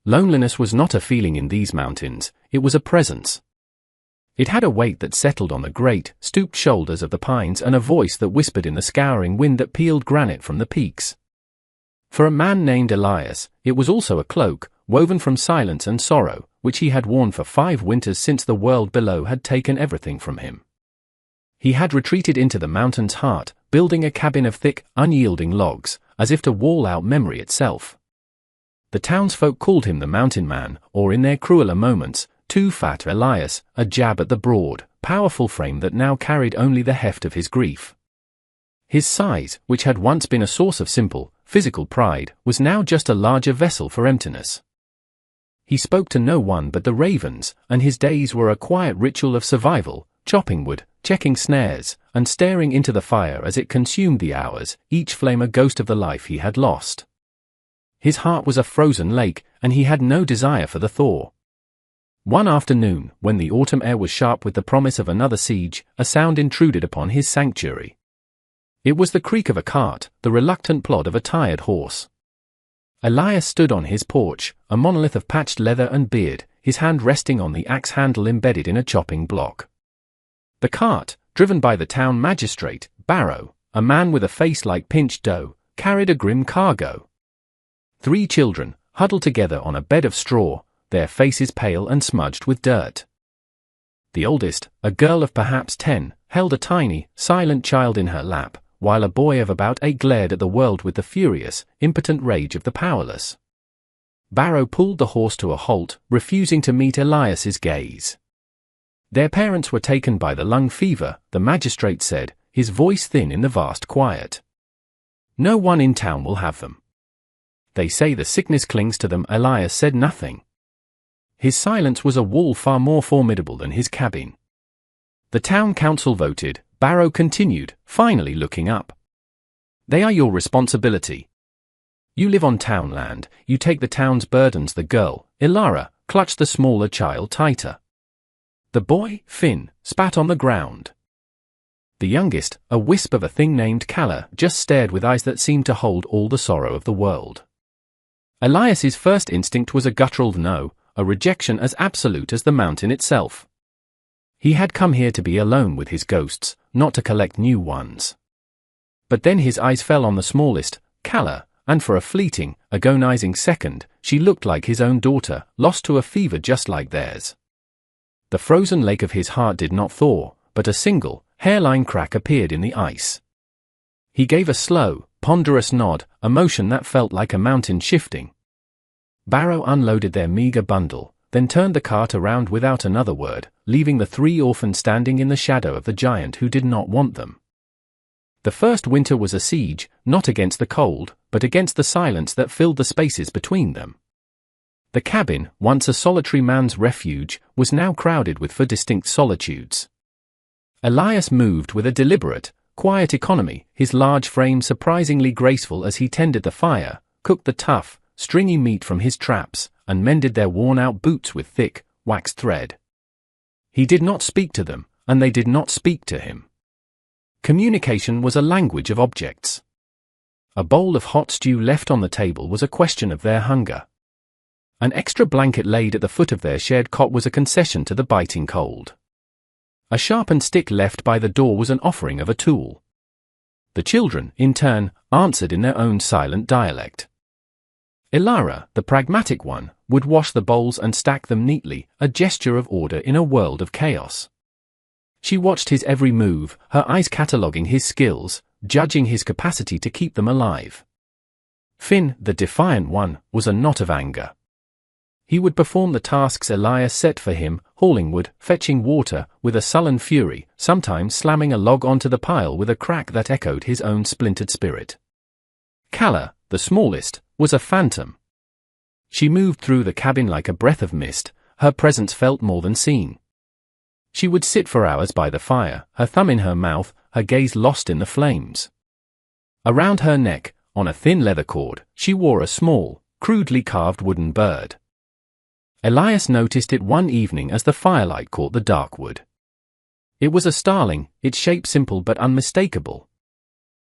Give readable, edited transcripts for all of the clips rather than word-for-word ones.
Loneliness was not a feeling in these mountains, it was a presence. It had a weight that settled on the great, stooped shoulders of the pines and a voice that whispered in the scouring wind that peeled granite from the peaks. For a man named Elias, it was also a cloak, woven from silence and sorrow, which he had worn for 5 winters since the world below had taken everything from him. He had retreated into the mountain's heart, building a cabin of thick, unyielding logs, as if to wall out memory itself. The townsfolk called him the Mountain Man, or in their crueler moments, Too Fat Elias, a jab at the broad, powerful frame that now carried only the heft of his grief. His size, which had once been a source of simple, physical pride, was now just a larger vessel for emptiness. He spoke to no one but the ravens, and his days were a quiet ritual of survival, chopping wood, checking snares, and staring into the fire as it consumed the hours, each flame a ghost of the life he had lost. His heart was a frozen lake, and he had no desire for the thaw. One afternoon, when the autumn air was sharp with the promise of another siege, a sound intruded upon his sanctuary. It was the creak of a cart, the reluctant plod of a tired horse. Elias stood on his porch, a monolith of patched leather and beard, his hand resting on the axe handle embedded in a chopping block. The cart, driven by the town magistrate, Barrow, a man with a face like pinched dough, carried a grim cargo. 3 children, huddled together on a bed of straw, their faces pale and smudged with dirt. The oldest, a girl of perhaps 10, held a tiny, silent child in her lap, while a boy of about 8 glared at the world with the furious, impotent rage of the powerless. Barrow pulled the horse to a halt, refusing to meet Elias's gaze. Their parents were taken by the lung fever, the magistrate said, his voice thin in the vast quiet. No one in town will have them. They say the sickness clings to them. Elias said nothing. His silence was a wall far more formidable than his cabin. The town council voted, Barrow continued, finally looking up. They are your responsibility. You live on town land, you take the town's burdens. The girl, Ilara, clutched the smaller child tighter. The boy, Finn, spat on the ground. The youngest, a wisp of a thing named Calla, just stared with eyes that seemed to hold all the sorrow of the world. Elias's first instinct was a guttural no, a rejection as absolute as the mountain itself. He had come here to be alone with his ghosts, not to collect new ones. But then his eyes fell on the smallest, Calla, and for a fleeting, agonizing second, she looked like his own daughter, lost to a fever just like theirs. The frozen lake of his heart did not thaw, but a single, hairline crack appeared in the ice. He gave a slow, ponderous nod, a motion that felt like a mountain shifting. Barrow unloaded their meager bundle, then turned the cart around without another word, leaving the 3 orphans standing in the shadow of the giant who did not want them. The first winter was a siege, not against the cold, but against the silence that filled the spaces between them. The cabin, once a solitary man's refuge, was now crowded with 4 distinct solitudes. Elias moved with a deliberate, quiet economy, his large frame surprisingly graceful as he tended the fire, cooked the tough, stringy meat from his traps, and mended their worn-out boots with thick, waxed thread. He did not speak to them, and they did not speak to him. Communication was a language of objects. A bowl of hot stew left on the table was a question of their hunger. An extra blanket laid at the foot of their shared cot was a concession to the biting cold. A sharpened stick left by the door was an offering of a tool. The children, in turn, answered in their own silent dialect. Ilara, the pragmatic one, would wash the bowls and stack them neatly, a gesture of order in a world of chaos. She watched his every move, her eyes cataloguing his skills, judging his capacity to keep them alive. Finn, the defiant one, was a knot of anger. He would perform the tasks Elias set for him, hauling wood, fetching water, with a sullen fury, sometimes slamming a log onto the pile with a crack that echoed his own splintered spirit. Calla, the smallest, was a phantom. She moved through the cabin like a breath of mist, her presence felt more than seen. She would sit for hours by the fire, her thumb in her mouth, her gaze lost in the flames. Around her neck, on a thin leather cord, she wore a small, crudely carved wooden bird. Elias noticed it one evening as the firelight caught the dark wood. It was a starling, its shape simple but unmistakable.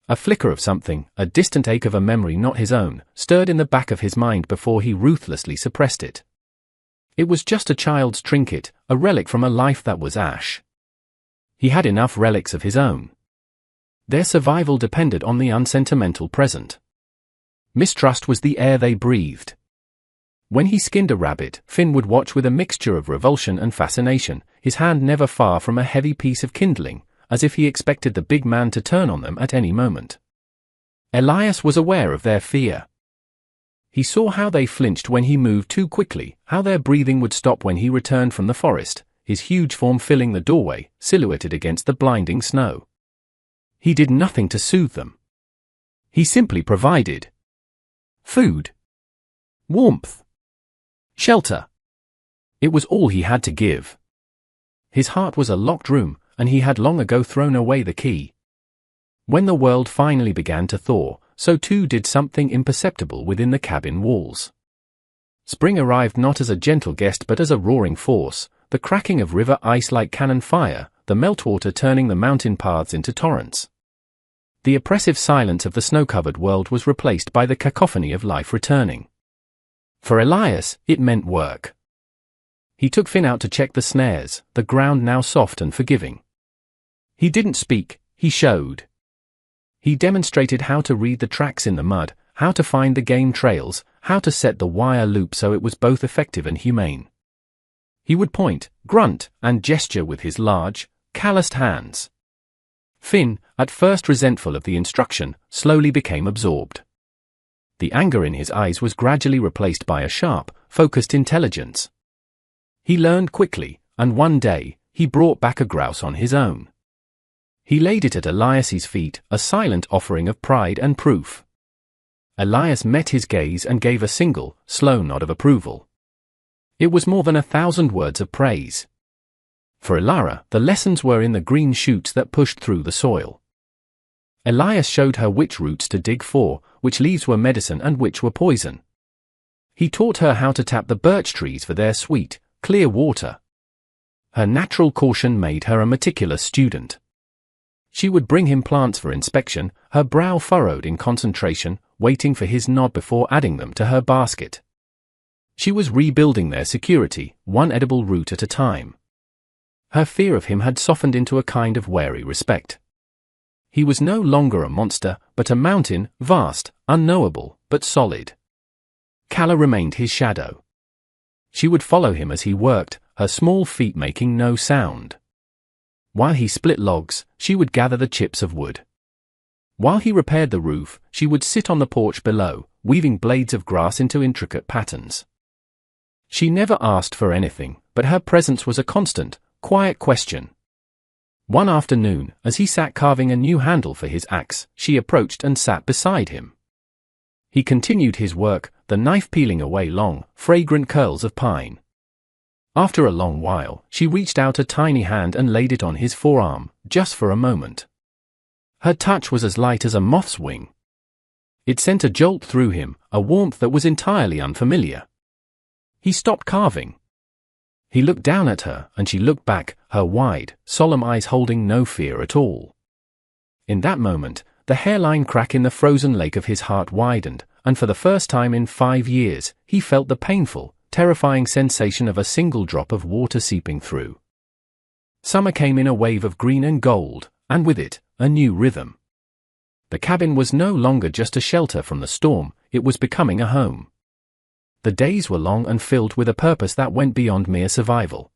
A flicker of something, a distant ache of a memory not his own, stirred in the back of his mind before he ruthlessly suppressed it. It was just a child's trinket, a relic from a life that was ash. He had enough relics of his own. Their survival depended on the unsentimental present. Mistrust was the air they breathed. When he skinned a rabbit, Finn would watch with a mixture of revulsion and fascination, his hand never far from a heavy piece of kindling, as if he expected the big man to turn on them at any moment. Elias was aware of their fear. He saw how they flinched when he moved too quickly, how their breathing would stop when he returned from the forest, his huge form filling the doorway, silhouetted against the blinding snow. He did nothing to soothe them. He simply provided food, warmth, shelter. It was all he had to give. His heart was a locked room, and he had long ago thrown away the key. When the world finally began to thaw, so too did something imperceptible within the cabin walls. Spring arrived not as a gentle guest but as a roaring force, the cracking of river ice like cannon fire, the meltwater turning the mountain paths into torrents. The oppressive silence of the snow-covered world was replaced by the cacophony of life returning. For Elias, it meant work. He took Finn out to check the snares, the ground now soft and forgiving. He didn't speak, he showed. He demonstrated how to read the tracks in the mud, how to find the game trails, how to set the wire loop so it was both effective and humane. He would point, grunt, and gesture with his large, calloused hands. Finn, at first resentful of the instruction, slowly became absorbed. The anger in his eyes was gradually replaced by a sharp, focused intelligence. He learned quickly, and one day, he brought back a grouse on his own. He laid it at Elias's feet, a silent offering of pride and proof. Elias met his gaze and gave a single, slow nod of approval. It was more than 1,000 words of praise. For Elara, the lessons were in the green shoots that pushed through the soil. Elias showed her which roots to dig for, which leaves were medicine and which were poison. He taught her how to tap the birch trees for their sweet, clear water. Her natural caution made her a meticulous student. She would bring him plants for inspection, her brow furrowed in concentration, waiting for his nod before adding them to her basket. She was rebuilding their security, one edible root at a time. Her fear of him had softened into a kind of wary respect. He was no longer a monster, but a mountain, vast, unknowable, but solid. Calla remained his shadow. She would follow him as he worked, her small feet making no sound. While he split logs, she would gather the chips of wood. While he repaired the roof, she would sit on the porch below, weaving blades of grass into intricate patterns. She never asked for anything, but her presence was a constant, quiet question. One afternoon, as he sat carving a new handle for his axe, she approached and sat beside him. He continued his work, the knife peeling away long, fragrant curls of pine. After a long while, she reached out a tiny hand and laid it on his forearm, just for a moment. Her touch was as light as a moth's wing. It sent a jolt through him, a warmth that was entirely unfamiliar. He stopped carving. He looked down at her, and she looked back, her wide, solemn eyes holding no fear at all. In that moment, the hairline crack in the frozen lake of his heart widened, and for the first time in 5 years, he felt the painful, terrifying sensation of a single drop of water seeping through. Summer came in a wave of green and gold, and with it, a new rhythm. The cabin was no longer just a shelter from the storm, it was becoming a home. The days were long and filled with a purpose that went beyond mere survival.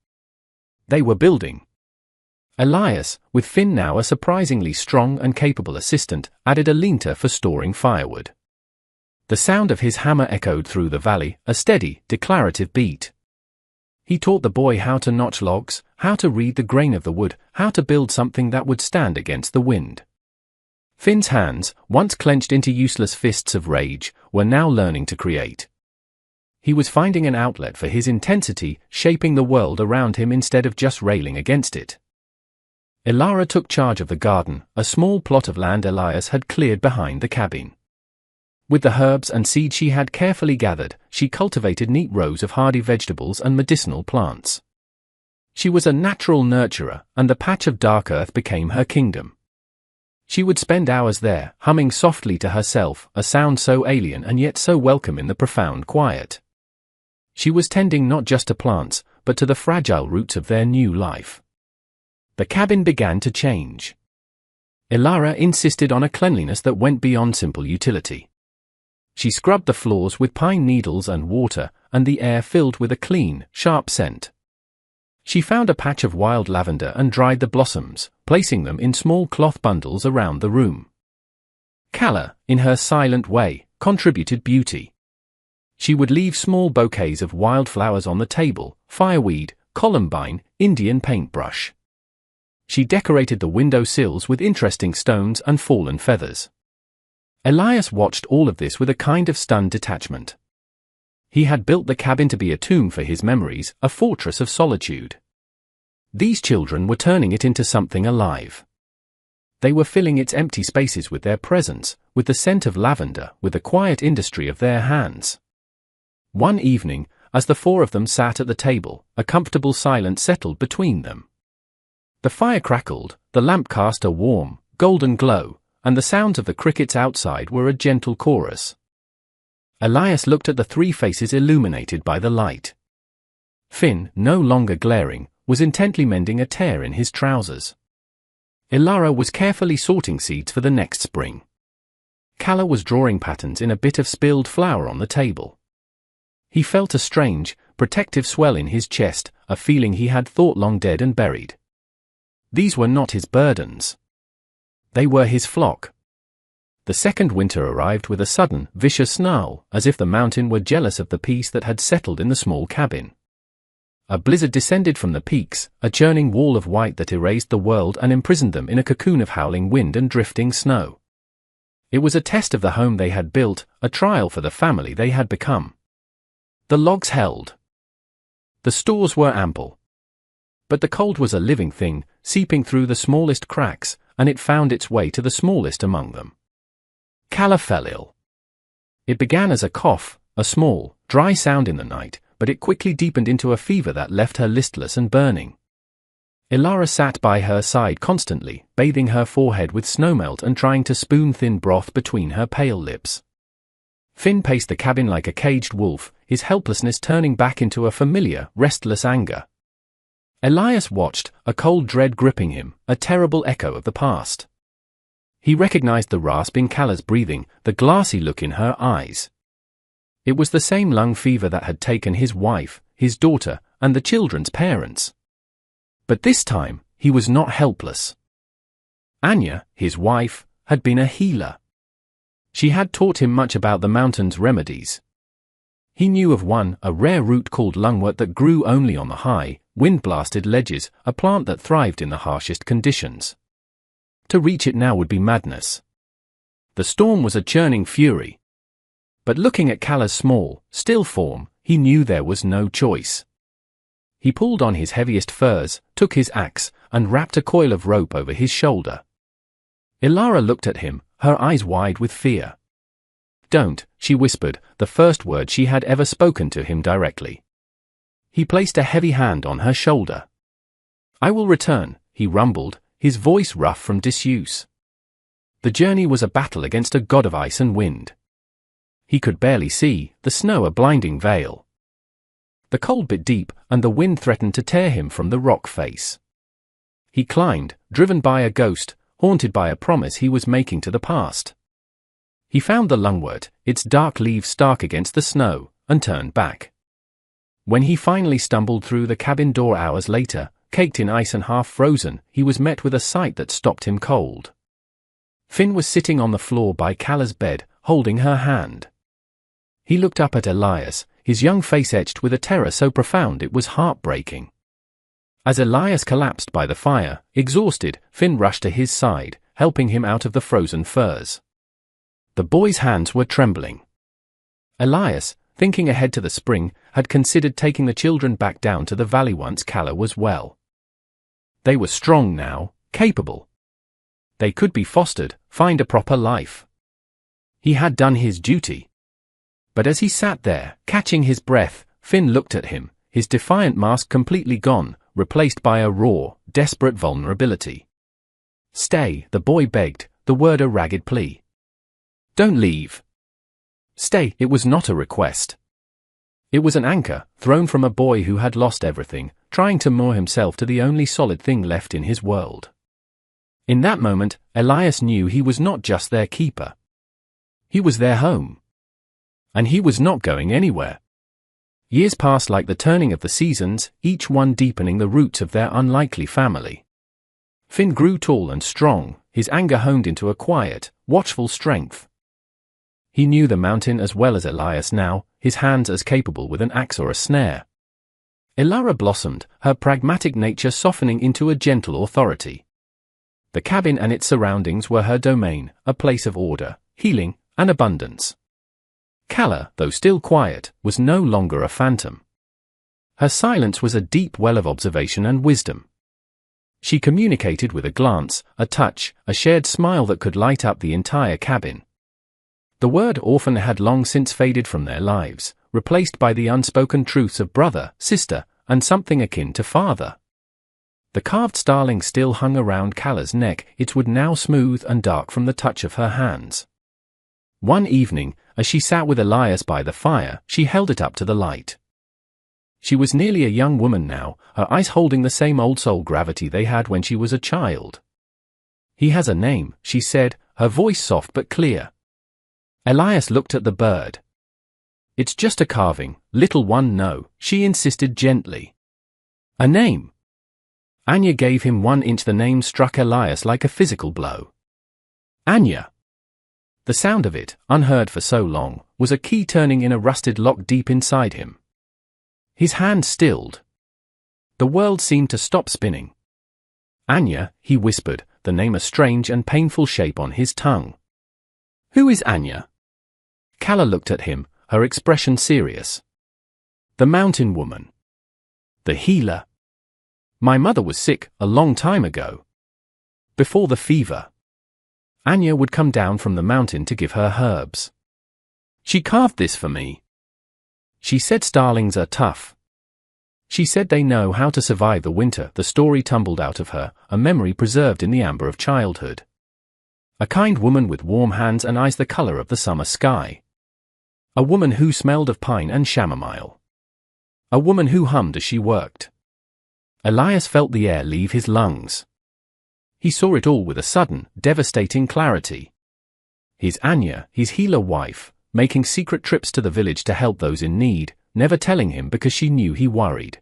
They were building. Elias, with Finn now a surprisingly strong and capable assistant, added a linter for storing firewood. The sound of his hammer echoed through the valley, a steady, declarative beat. He taught the boy how to notch logs, how to read the grain of the wood, how to build something that would stand against the wind. Finn's hands, once clenched into useless fists of rage, were now learning to create. He was finding an outlet for his intensity, shaping the world around him instead of just railing against it. Elara took charge of the garden, a small plot of land Elias had cleared behind the cabin. With the herbs and seeds she had carefully gathered, she cultivated neat rows of hardy vegetables and medicinal plants. She was a natural nurturer, and the patch of dark earth became her kingdom. She would spend hours there, humming softly to herself, a sound so alien and yet so welcome in the profound quiet. She was tending not just to plants, but to the fragile roots of their new life. The cabin began to change. Elara insisted on a cleanliness that went beyond simple utility. She scrubbed the floors with pine needles and water, and the air filled with a clean, sharp scent. She found a patch of wild lavender and dried the blossoms, placing them in small cloth bundles around the room. Calla, in her silent way, contributed beauty. She would leave small bouquets of wildflowers on the table, fireweed, columbine, Indian paintbrush. She decorated the window sills with interesting stones and fallen feathers. Elias watched all of this with a kind of stunned detachment. He had built the cabin to be a tomb for his memories, a fortress of solitude. These children were turning it into something alive. They were filling its empty spaces with their presence, with the scent of lavender, with the quiet industry of their hands. One evening, as the four of them sat at the table, a comfortable silence settled between them. The fire crackled, the lamp cast a warm, golden glow, and the sounds of the crickets outside were a gentle chorus. Elias looked at the three faces illuminated by the light. Finn, no longer glaring, was intently mending a tear in his trousers. Elara was carefully sorting seeds for the next spring. Calla was drawing patterns in a bit of spilled flour on the table. He felt a strange, protective swell in his chest, a feeling he had thought long dead and buried. These were not his burdens. They were his flock. The second winter arrived with a sudden, vicious snarl, as if the mountain were jealous of the peace that had settled in the small cabin. A blizzard descended from the peaks, a churning wall of white that erased the world and imprisoned them in a cocoon of howling wind and drifting snow. It was a test of the home they had built, a trial for the family they had become. The logs held. The stores were ample. But the cold was a living thing, seeping through the smallest cracks, and it found its way to the smallest among them. Calla fell ill. It began as a cough, a small, dry sound in the night, but it quickly deepened into a fever that left her listless and burning. Elara sat by her side constantly, bathing her forehead with snowmelt and trying to spoon thin broth between her pale lips. Finn paced the cabin like a caged wolf, his helplessness turning back into a familiar, restless anger. Elias watched, a cold dread gripping him, a terrible echo of the past. He recognized the rasp in Calla's breathing, the glassy look in her eyes. It was the same lung fever that had taken his wife, his daughter, and the children's parents. But this time, he was not helpless. Anya, his wife, had been a healer. She had taught him much about the mountain's remedies. He knew of one, a rare root called lungwort that grew only on the high, wind-blasted ledges, a plant that thrived in the harshest conditions. To reach it now would be madness. The storm was a churning fury. But looking at Calla's small, still form, he knew there was no choice. He pulled on his heaviest furs, took his axe, and wrapped a coil of rope over his shoulder. Elara looked at him, her eyes wide with fear. "Don't," she whispered, the first word she had ever spoken to him directly. He placed a heavy hand on her shoulder. "I will return," he rumbled, his voice rough from disuse. The journey was a battle against a god of ice and wind. He could barely see, the snow a blinding veil. The cold bit deep, and the wind threatened to tear him from the rock face. He climbed, driven by a ghost, haunted by a promise he was making to the past. He found the lungwort, its dark leaves stark against the snow, and turned back. When he finally stumbled through the cabin door hours later, caked in ice and half frozen, he was met with a sight that stopped him cold. Finn was sitting on the floor by Calla's bed, holding her hand. He looked up at Elias, his young face etched with a terror so profound it was heartbreaking. As Elias collapsed by the fire, exhausted, Finn rushed to his side, helping him out of the frozen furs. The boy's hands were trembling. Elias, thinking ahead to the spring, had considered taking the children back down to the valley once Calla was well. They were strong now, capable. They could be fostered, find a proper life. He had done his duty. But as he sat there, catching his breath, Finn looked at him, his defiant mask completely gone, replaced by a raw, desperate vulnerability. "Stay," the boy begged, the word a ragged plea. "Don't leave. Stay." It was not a request. It was an anchor, thrown from a boy who had lost everything, trying to moor himself to the only solid thing left in his world. In that moment, Elias knew he was not just their keeper. He was their home. And he was not going anywhere. Years passed like the turning of the seasons, each one deepening the roots of their unlikely family. Finn grew tall and strong, his anger honed into a quiet, watchful strength. He knew the mountain as well as Elias now, his hands as capable with an axe or a snare. Elara blossomed, her pragmatic nature softening into a gentle authority. The cabin and its surroundings were her domain, a place of order, healing, and abundance. Calla, though still quiet, was no longer a phantom. Her silence was a deep well of observation and wisdom. She communicated with a glance, a touch, a shared smile that could light up the entire cabin. The word orphan had long since faded from their lives, replaced by the unspoken truths of brother, sister, and something akin to father. The carved starling still hung around Calla's neck, its wood now smooth and dark from the touch of her hands. One evening, as she sat with Elias by the fire, she held it up to the light. She was nearly a young woman now, her eyes holding the same old soul gravity they had when she was a child. "He has a name," she said, her voice soft but clear. Elias looked at the bird. "It's just a carving, little one, no," she insisted gently. "A name." Anya gave him 1 inch. The name struck Elias like a physical blow. Anya. The sound of it, unheard for so long, was a key turning in a rusted lock deep inside him. His hand stilled. The world seemed to stop spinning. "Anya," he whispered, the name a strange and painful shape on his tongue. "Who is Anya?" Calla looked at him, her expression serious. "The mountain woman. The healer. My mother was sick, a long time ago. Before the fever. Anya would come down from the mountain to give her herbs. She carved this for me. She said starlings are tough. She said they know how to survive the winter." The story tumbled out of her, a memory preserved in the amber of childhood. A kind woman with warm hands and eyes the color of the summer sky. A woman who smelled of pine and chamomile. A woman who hummed as she worked. Elias felt the air leave his lungs. He saw it all with a sudden, devastating clarity. His Anya, his healer wife, making secret trips to the village to help those in need, never telling him because she knew he worried.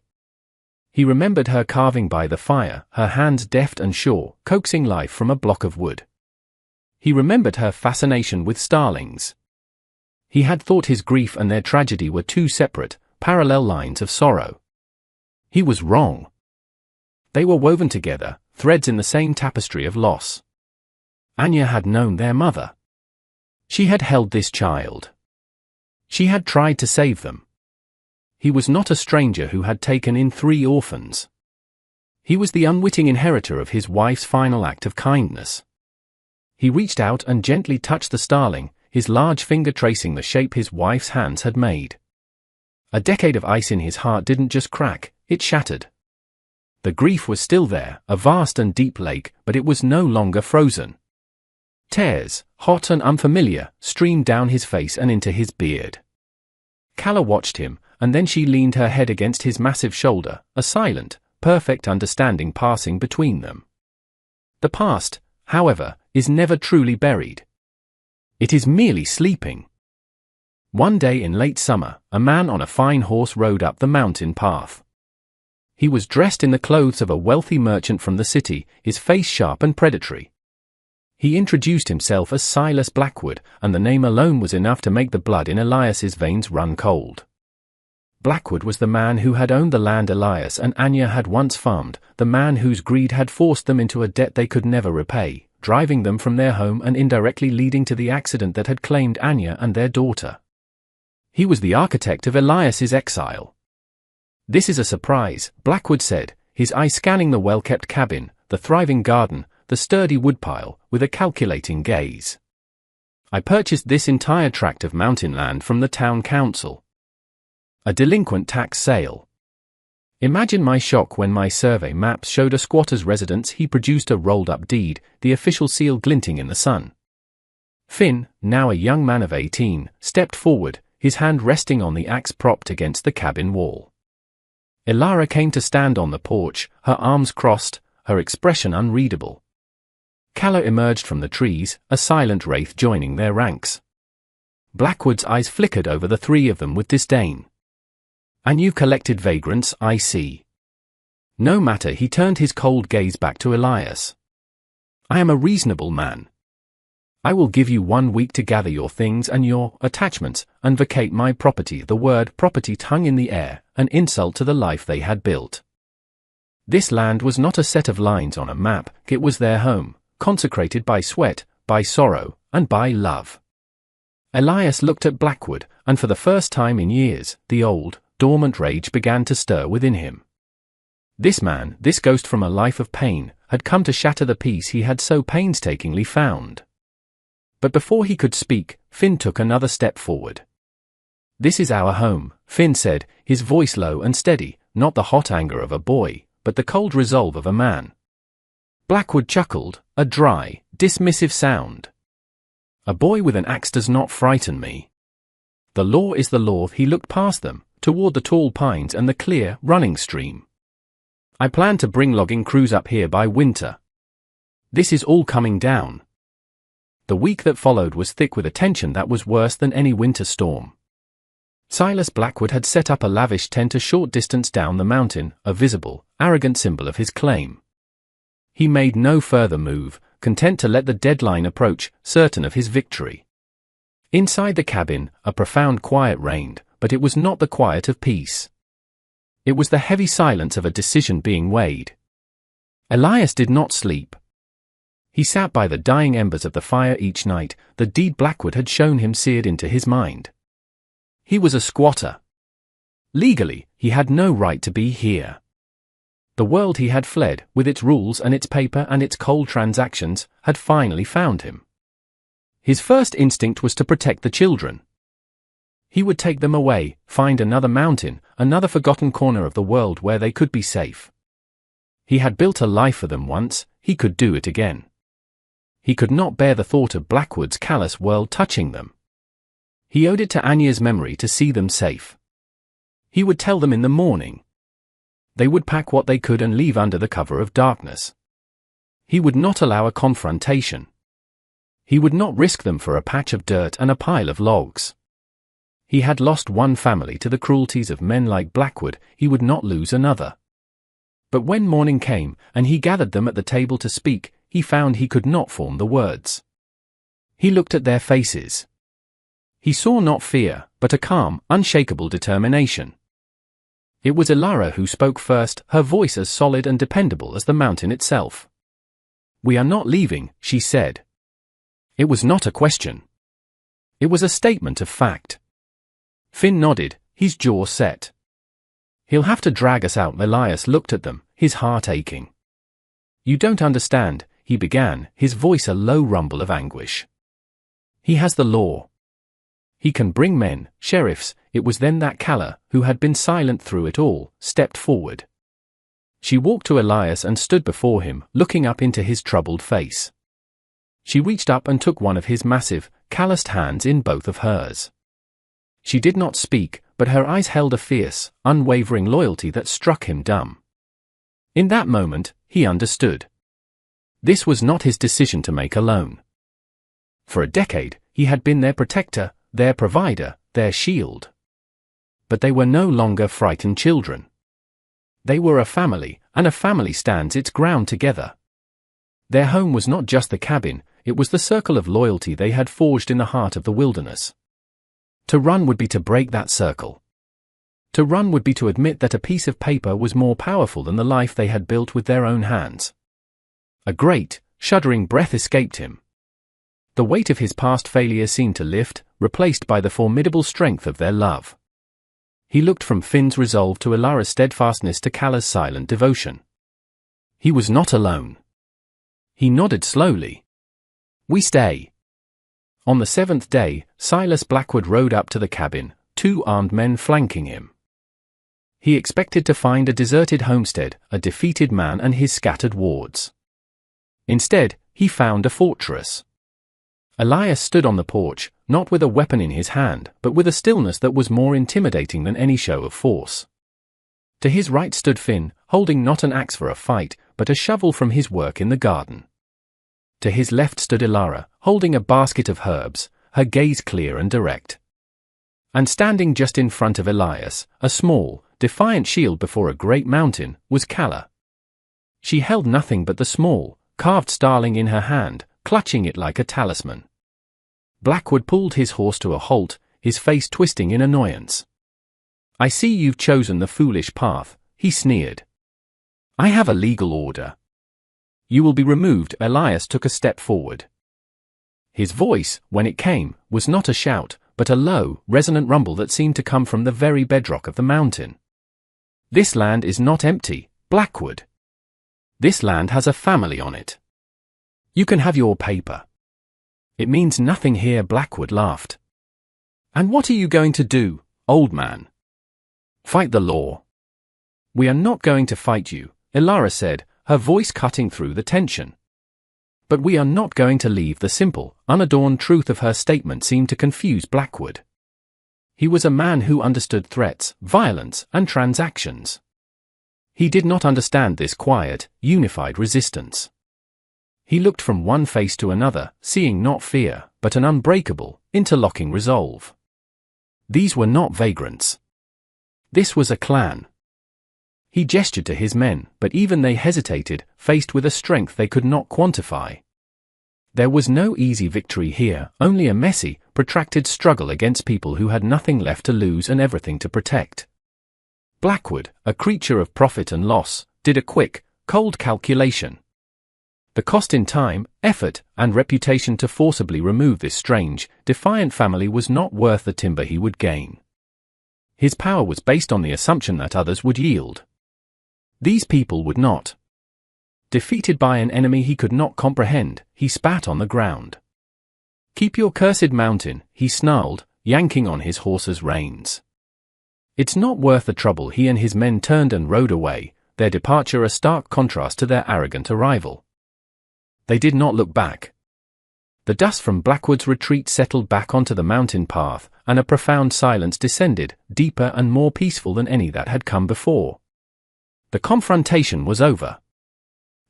He remembered her carving by the fire, her hands deft and sure, coaxing life from a block of wood. He remembered her fascination with starlings. He had thought his grief and their tragedy were two separate, parallel lines of sorrow. He was wrong. They were woven together, threads in the same tapestry of loss. Anya had known their mother. She had held this child. She had tried to save them. He was not a stranger who had taken in 3 orphans. He was the unwitting inheritor of his wife's final act of kindness. He reached out and gently touched the starling, his large finger tracing the shape his wife's hands had made. A decade of ice in his heart didn't just crack, it shattered. The grief was still there, a vast and deep lake, but it was no longer frozen. Tears, hot and unfamiliar, streamed down his face and into his beard. Calla watched him, and then she leaned her head against his massive shoulder, a silent, perfect understanding passing between them. The past, however, is never truly buried. It is merely sleeping. One day in late summer, a man on a fine horse rode up the mountain path. He was dressed in the clothes of a wealthy merchant from the city, his face sharp and predatory. He introduced himself as Silas Blackwood, and the name alone was enough to make the blood in Elias's veins run cold. Blackwood was the man who had owned the land Elias and Anya had once farmed, the man whose greed had forced them into a debt they could never repay, driving them from their home and indirectly leading to the accident that had claimed Anya and their daughter. He was the architect of Elias's exile. "This is a surprise," Blackwood said, his eye scanning the well-kept cabin, the thriving garden, the sturdy woodpile, with a calculating gaze. "I purchased this entire tract of mountain land from the town council. A delinquent tax sale. Imagine my shock when my survey maps showed a squatter's residence. He produced a rolled-up deed, the official seal glinting in the sun. Finn, now a young man of 18, stepped forward, his hand resting on the axe propped against the cabin wall. Elara came to stand on the porch, her arms crossed, her expression unreadable. Calla emerged from the trees, a silent wraith joining their ranks. Blackwood's eyes flickered over the three of them with disdain. "And you collected vagrants, I see." No matter, he turned his cold gaze back to Elias. "I am a reasonable man. I will give you 1 week to gather your things and your attachments, and vacate my property." The word property hung in the air, an insult to the life they had built. This land was not a set of lines on a map, it was their home, consecrated by sweat, by sorrow, and by love. Elias looked at Blackwood, and for the first time in years, the old, dormant rage began to stir within him. This man, this ghost from a life of pain, had come to shatter the peace he had so painstakingly found. But before he could speak, Finn took another step forward. "This is our home," Finn said, his voice low and steady, not the hot anger of a boy, but the cold resolve of a man. Blackwood chuckled, a dry, dismissive sound. "A boy with an axe does not frighten me. The law is the law." He looked past them, toward the tall pines and the clear, running stream. "I plan to bring logging crews up here by winter. This is all coming down." The week that followed was thick with a tension that was worse than any winter storm. Silas Blackwood had set up a lavish tent a short distance down the mountain, a visible, arrogant symbol of his claim. He made no further move, content to let the deadline approach, certain of his victory. Inside the cabin, a profound quiet reigned, but it was not the quiet of peace. It was the heavy silence of a decision being weighed. Elias did not sleep. He sat by the dying embers of the fire each night, the deed Blackwood had shown him seared into his mind. He was a squatter. Legally, he had no right to be here. The world he had fled, with its rules and its paper and its cold transactions, had finally found him. His first instinct was to protect the children. He would take them away, find another mountain, another forgotten corner of the world where they could be safe. He had built a life for them once, he could do it again. He could not bear the thought of Blackwood's callous world touching them. He owed it to Anya's memory to see them safe. He would tell them in the morning. They would pack what they could and leave under the cover of darkness. He would not allow a confrontation. He would not risk them for a patch of dirt and a pile of logs. He had lost one family to the cruelties of men like Blackwood, he would not lose another. But when morning came, and he gathered them at the table to speak, he found he could not form the words. He looked at their faces. He saw not fear, but a calm, unshakable determination. It was Elara who spoke first, her voice as solid and dependable as the mountain itself. "We are not leaving," she said. It was not a question. It was a statement of fact. Finn nodded, his jaw set. "He'll have to drag us out." Elias looked at them, his heart aching. "You don't understand," he began, his voice a low rumble of anguish. "He has the law. He can bring men, sheriffs." It was then that Calla, who had been silent through it all, stepped forward. She walked to Elias and stood before him, looking up into his troubled face. She reached up and took one of his massive, calloused hands in both of hers. She did not speak, but her eyes held a fierce, unwavering loyalty that struck him dumb. In that moment, he understood. This was not his decision to make alone. For a decade, he had been their protector, their provider, their shield. But they were no longer frightened children. They were a family, and a family stands its ground together. Their home was not just the cabin, it was the circle of loyalty they had forged in the heart of the wilderness. To run would be to break that circle. To run would be to admit that a piece of paper was more powerful than the life they had built with their own hands. A great, shuddering breath escaped him. The weight of his past failure seemed to lift, replaced by the formidable strength of their love. He looked from Finn's resolve to Elara's steadfastness to Calla's silent devotion. He was not alone. He nodded slowly. "We stay." On the 7th day, Silas Blackwood rode up to the cabin, 2 armed men flanking him. He expected to find a deserted homestead, a defeated man and his scattered wards. Instead, he found a fortress. Elias stood on the porch, not with a weapon in his hand, but with a stillness that was more intimidating than any show of force. To his right stood Finn, holding not an axe for a fight, but a shovel from his work in the garden. To his left stood Ilara, holding a basket of herbs, her gaze clear and direct. And standing just in front of Elias, a small, defiant shield before a great mountain, was Kala. She held nothing but the small, carved starling in her hand, clutching it like a talisman. Blackwood pulled his horse to a halt, his face twisting in annoyance. "I see you've chosen the foolish path," he sneered. "I have a legal order. You will be removed." Elias took a step forward. His voice, when it came, was not a shout, but a low, resonant rumble that seemed to come from the very bedrock of the mountain. "This land is not empty, Blackwood. This land has a family on it. You can have your paper." "It means nothing here," Blackwood laughed. "And what are you going to do, old man? Fight the law?" "We are not going to fight you," Ilara said, her voice cutting through the tension. But we are not going to leave. The simple, unadorned truth of her statement seemed to confuse Blackwood. He was a man who understood threats, violence, and transactions. He did not understand this quiet, unified resistance. He looked from one face to another, seeing not fear, but an unbreakable, interlocking resolve. These were not vagrants. This was a clan. He gestured to his men, but even they hesitated, faced with a strength they could not quantify. There was no easy victory here, only a messy, protracted struggle against people who had nothing left to lose and everything to protect. Blackwood, a creature of profit and loss, did a quick, cold calculation. The cost in time, effort, and reputation to forcibly remove this strange, defiant family was not worth the timber he would gain. His power was based on the assumption that others would yield. These people would not. Defeated by an enemy he could not comprehend, he spat on the ground. "Keep your cursed mountain," he snarled, yanking on his horse's reins. "It's not worth the trouble." He and his men turned and rode away, their departure a stark contrast to their arrogant arrival. They did not look back. The dust from Blackwood's retreat settled back onto the mountain path, and a profound silence descended, deeper and more peaceful than any that had come before. The confrontation was over.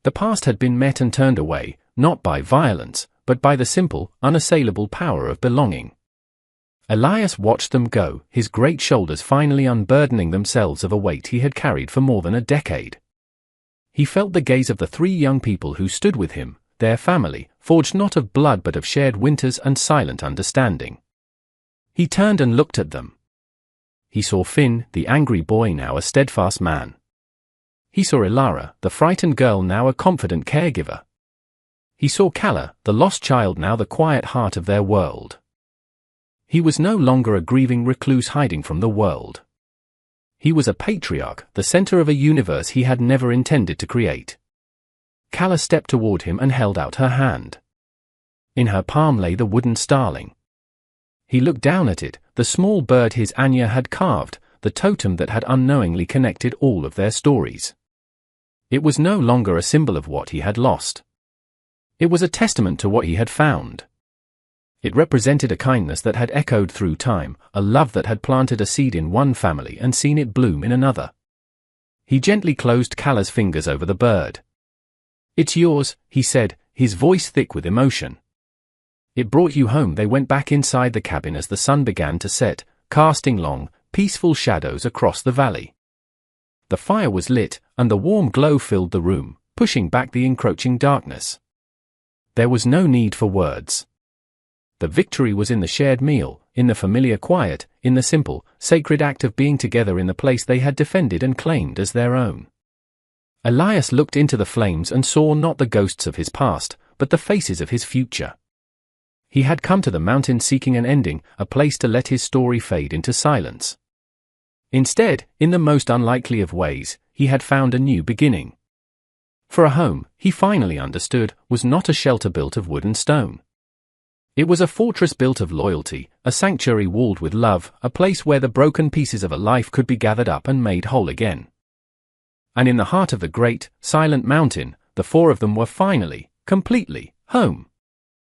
The past had been met and turned away, not by violence, but by the simple, unassailable power of belonging. Elias watched them go, his great shoulders finally unburdening themselves of a weight he had carried for more than a decade. He felt the gaze of the three young people who stood with him, their family, forged not of blood but of shared winters and silent understanding. He turned and looked at them. He saw Finn, the angry boy, now a steadfast man. He saw Ilara, the frightened girl, now a confident caregiver. He saw Kala, the lost child, now the quiet heart of their world. He was no longer a grieving recluse hiding from the world. He was a patriarch, the center of a universe he had never intended to create. Kala stepped toward him and held out her hand. In her palm lay the wooden starling. He looked down at it, the small bird his Anya had carved, the totem that had unknowingly connected all of their stories. It was no longer a symbol of what he had lost. It was a testament to what he had found. It represented a kindness that had echoed through time, a love that had planted a seed in one family and seen it bloom in another. He gently closed Kala's fingers over the bird. "It's yours," he said, his voice thick with emotion. "It brought you home." They went back inside the cabin as the sun began to set, casting long, peaceful shadows across the valley. The fire was lit, and the warm glow filled the room, pushing back the encroaching darkness. There was no need for words. The victory was in the shared meal, in the familiar quiet, in the simple, sacred act of being together in the place they had defended and claimed as their own. Elias looked into the flames and saw not the ghosts of his past, but the faces of his future. He had come to the mountain seeking an ending, a place to let his story fade into silence. Instead, in the most unlikely of ways, he had found a new beginning. For a home, he finally understood, was not a shelter built of wood and stone. It was a fortress built of loyalty, a sanctuary walled with love, a place where the broken pieces of a life could be gathered up and made whole again. And in the heart of the great, silent mountain, the four of them were finally, completely, home.